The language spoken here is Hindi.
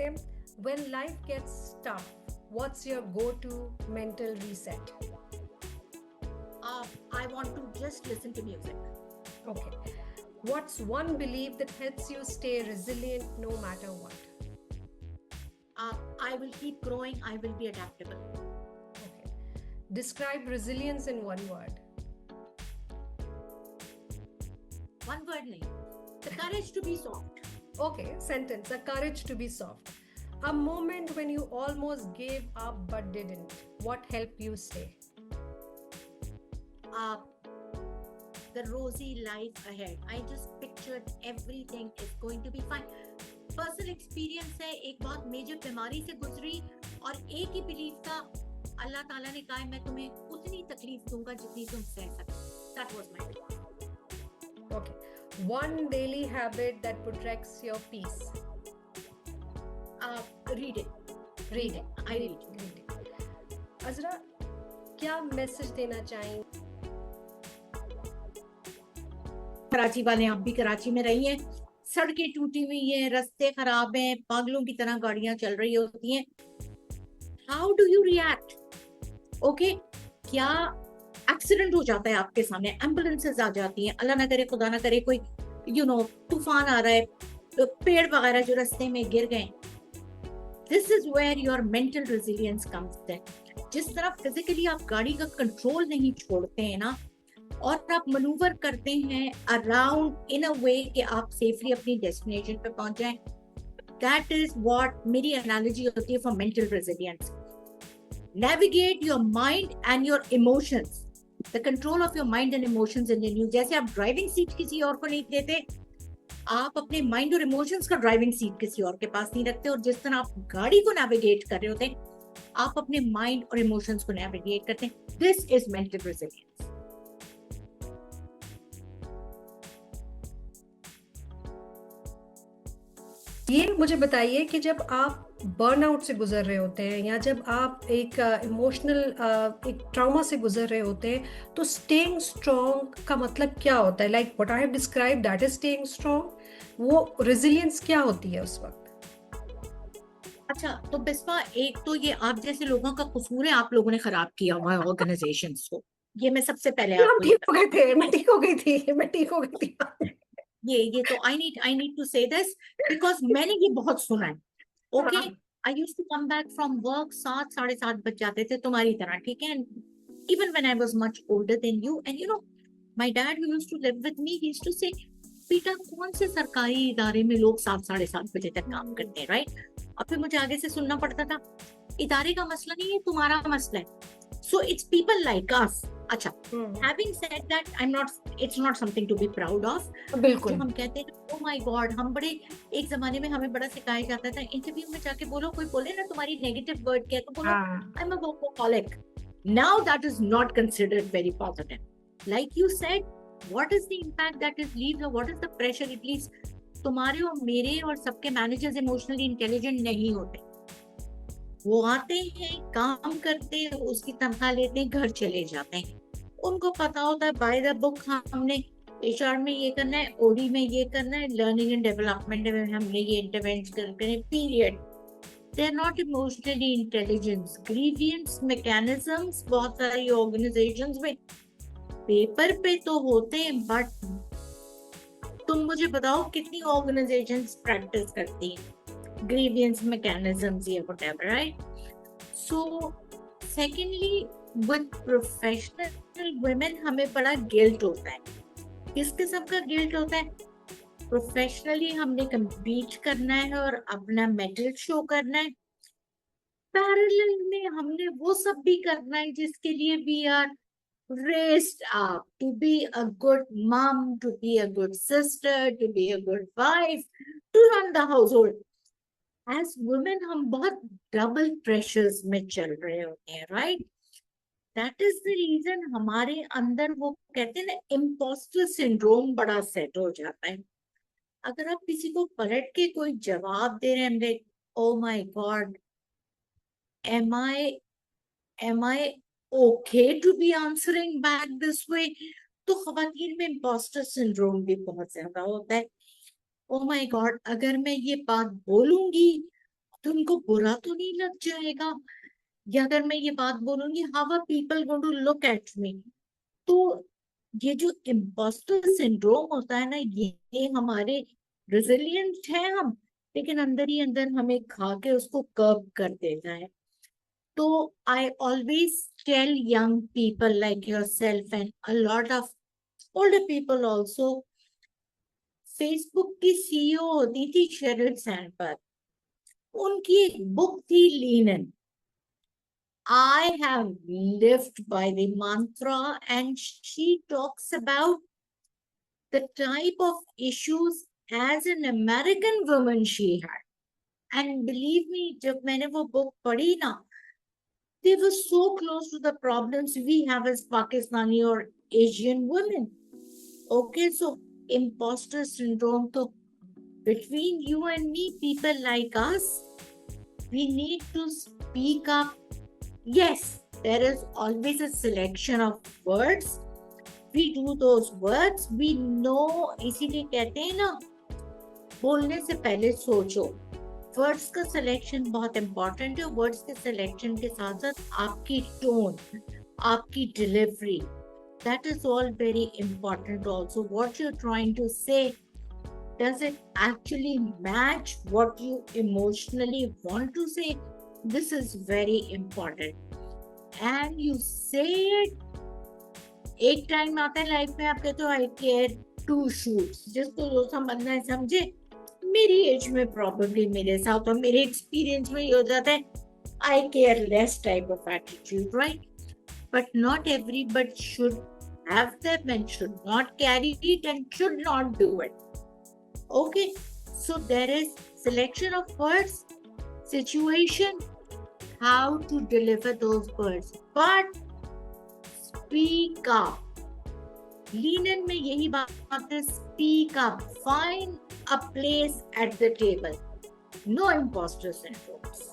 करते हैं. When life gets tough, what's your go-to mental reset? I want to just listen to music. Okay. What's one belief that helps you stay resilient no matter what? I will keep growing. I will be adaptable. Okay. Describe resilience in one word. One word nahi. The courage to be soft. Okay, sentence. The courage to be soft. A moment when you almost gave up but didn't. What helped you stay? The rosy life ahead. I just pictured everything is going to be fine. Personal experience है. एक बहुत मेजर बीमारी से गुजरी और एक ही बिलीव था, अल्लाह ताला ने कहा मैं तुम्हें उतनी तकलीफ दूंगा जितनी तुम सह सकते. That was my belief. Okay. One daily habit that protects your peace. Reading. I read. Reading. Azra, क्या मैसेज देना चाहेंगे? कराची वाले, आप भी कराची में रही हैं. सड़कें टूटी हुई हैं, रास्ते खराब हैं, पागलों की तरह गाड़ियां चल रही होती हैं. How do you react? Okay, क्या एक्सीडेंट हो जाता है आपके सामने, एम्बुलेंसेस आ जाती हैं, अल्लाह ना करे खुदा ना करे कोई तूफान आ रहा है, पेड़ वगैरह जो रास्ते में गिर गए. This is where your mental resilience comes in. जिस तरह फिजिकली आप गाड़ी का कंट्रोल नहीं छोड़ते हैं ना, और आप मनूवर करते हैं अराउंड इन अ वे कि आप सेफली अपनी डेस्टिनेशन पे पहुंच जाएं. दैट इज व्हाट मेरी एनालॉजी होती है for mental resilience. Navigate your mind and your emotions. The control of your mind and emotions in you. जैसे आप ड्राइविंग सीट किसी और को नहीं देते, आप अपने माइंड और इमोशंस का ड्राइविंग सीट किसी और के पास नहीं रखते. और जिस तरह आप गाड़ी को नेविगेट कर रहे होते हैं, आप अपने माइंड और इमोशंस को नेविगेट करते हैं. This is mental resilience. ये मुझे बताइए कि जब आप बर्नआउट से गुजर रहे होते हैं या जब आप एक इमोशनल एक ट्रॉमा से गुजर रहे होते हैं, तो स्टेइंग स्ट्रॉन्ग का मतलब क्या होता है? Like what I have describe, that is staying strong. वो रेजिलियंस क्या होती है उस वक्त? अच्छा, तो बिस्वा, एक तो ये आप जैसे लोगों का कसूर है, आप लोगों ने खराब किया हुआ है ऑर्गेनाइजेशंस को. ये मैं सबसे पहले आपको ठीक हो गए थे, मैं ठीक हो गई थी. ये तो I need to say this because मैंने ये बहुत सुना है. Okay, I used to come back from work, 7-7:30 बज जाते थे तुम्हारी तरह, ठीक है. Even when I was much older than you, and my dad who used to live with me, he used to say, बेटा कौन से सरकारी इदारे में लोग 7-7:30 बजे तक काम करते हैं, राइट? और फिर मुझे आगे से सुनना पड़ता था, इदारे का मसला नहीं है, तुम्हारा मसला है. So it's people like us. अच्छा, having said that, it's not something to be proud of. बिल्कुल. जो हम कहते हैं, oh my God, हम बड़े, एक जमाने में हमें बड़ा सिखाया जाता था, इंटरव्यू में जाके बोलो, कोई बोले ना तुम्हारी नेगेटिव वर्ड क्या, तो बोलो I'm a workaholic. Now that is not considered very positive. Like you said, what is the impact that it leaves, or what is the pressure it leaves? तुम्हारे और मेरे और सबके मैनेजर्स इमोशनली इंटेलिजेंट नहीं होते. वो आते हैं, काम करते हैं, उसकी तनख्वाह लेते हैं, घर चले जाते हैं. उनको पता होता है बाय द बुक हमने एचआर में ये करना है, ओडी में ये करना है, लर्निंग एंड डेवलपमेंट में हमने ये इंटरवेंशन करना है, period. They are not emotionally intelligent. Grievance mechanisms बहुत सारी ऑर्गेनाइजेशंस में पेपर पे तो होते हैं, बट तुम मुझे बताओ कितनी ऑर्गेनाइजेशंस प्रैक्टिस करती हैं ग्रीवियंस मैकेनिज्म्स या whatever, right? So secondly, with professional women हमें बड़ा गिल्ट होता है. किस किस्म का गिल्ट होता है? प्रोफेशनली हमने कम्पीट करना है और अपना मेडल शो करना है. पैरेलल में हमने वो सब भी करना है जिसके लिए we are raised up to be a good mom, to be a good sister, to be a good wife, to run the household. As women हम बहुत डबल प्रेशर्स में चल रहे होते हैं, right? That is the reason हमारे अंदर वो कहते हैं ना, इम्पोस्टर सिंड्रोम बड़ा सेट हो जाता है. अगर आप किसी को पलट के कोई जवाब दे रहे हैं, oh my God, am I okay to be answering back this way? तो खवातीन में इम्पोस्टर सिंड्रोम भी बहुत ज्यादा होता है. ओ माय गॉड, अगर मैं ये बात बोलूंगी तो उनको बुरा तो नहीं लग जाएगा, या अगर मैं ये बात बोलूंगी how are people going to look at me. तो ये जो इम्पोस्टर सिंड्रोम होता है ना, ये हमारे रेजिलिएंट है हम, लेकिन अंदर ही अंदर हमें खा के उसको कर्ब कर देता है। तो I always tell young people like yourself and a lot of older people also, Facebook की सीईओ होती थी शेरिल सैंडबर्ग, उनकी एक बुक थी lean in. I have lived by the mantra, and she talks about the type of issues as an American woman she had. And believe me, जब मैंने वो book पढ़ी ना, they were so close to the problems we have as Pakistani or Asian women. Okay, so imposter syndrome, तो between you and me, people like us, we need to speak up. Yes, there is always a selection of words. We do those words. We know, इसीलिए कहते हैं ना, बोलने से पहले सोचो। वर्ड्स का सिलेक्शन बहुत इंपॉर्टेंट है। वर्ड्स के सिलेक्शन के साथ साथ आपकी टोन, आपकी delivery, that is all very important also. What you're trying to say, does it actually match what you emotionally want to say? This is very important. And you say it, एक टाइम आता है लाइफ में, आप कहते हो आई केयर टू शूट्स, जिसको जो समझना है समझे। मेरी एज में प्रॉब्लली मेरे साथ और मेरे एक्सपीरियंस में ये हो जाता है I care less type of attitude, right? But not everybody should have them and should not carry it and should not do it. Okay, so there is selection of words, situation, how to deliver those words, but speak up. Lean-in में यही बात है, speak up, find a place at the table. No imposter syndromes.